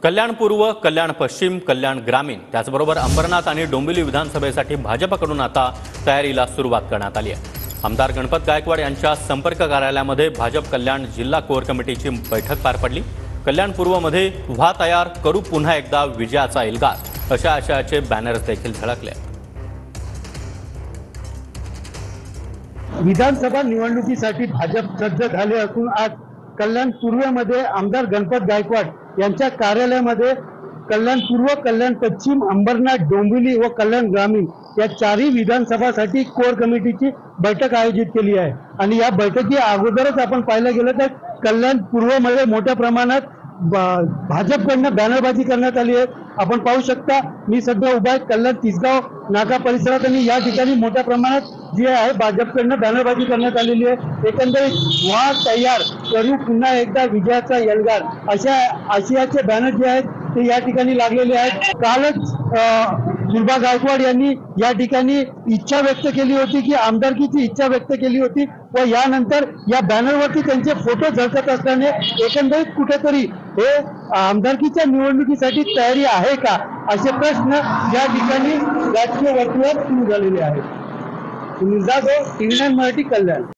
कल्याण पूर्व, कल्याण पश्चिम, कल्याण ग्रामीण त्याचबरोबर अंबरनाथ आणि डोंबिवली विधानसभेसाठी भाजपकडून आता तयारीला सुरुवात करण्यात आली आहे। आमदार गणपत गायकवाड यांच्या संपर्क कार्यालयामध्ये भाजप कल्याण जिल्हा कोर कमिटीची बैठक पार पडली। कल्याण पूर्वमध्ये व्हा तयार करू पुन्हा एकदा विजयाचा इल्गार अशा आशयाचे बॅनर्स देखील झळकले। विधानसभा निवडणुकीसाठी भाजप सज्ज झाले असून आज कल्याण पूर्वमध्ये आमदार गणपत गायकवाड यांच्या कार्यालयामध्ये कल्याण पूर्व, कल्याण पश्चिम, अंबरनाथ, डोंबिवली व कल्याण ग्रामीण या चारही विधानसभासाठी कोर कमिटीची बैठक आयोजित केली आहे। आणि या बैठकी अगोदरच आपण पाहायला गेलं तर कल्याण पूर्वमध्ये मोठ्या प्रमाणात भाजपकडून बॅनरबाजी करण्यात आली आहे। आपण पाहू शकता, मी सध्या उभा आहे कल्याण तिसगाव नाका परिसरात आणि या ठिकाणी मोठ्या प्रमाणात जे आहे भाजपकडून बॅनरबाजी करण्यात आलेली आहे। एकंदरीत व्हा तयार करू पुन्हा एकदा विजयाचा एल्गार अशा आशयाचे बॅनर जे आहेत ते या ठिकाणी लागलेले आहेत। कालच सुलभा गायकवाड यांनी या ठिकाणी इच्छा व्यक्त केली होती की आमदारकीची इच्छा व्यक्त केली होती व यानंतर या बॅनरवरती त्यांचे फोटो झळकत असल्याने एकंदरीत कुठेतरी हे आमदारकीच्या निवडणुकीसाठी तयारी आहे का असे प्रश्न या ठिकाणी राजकीय वर्तुळात सुरू झालेले आहेत। सुनील जाधव, टीव्ही 9 मराठी, कल्याण।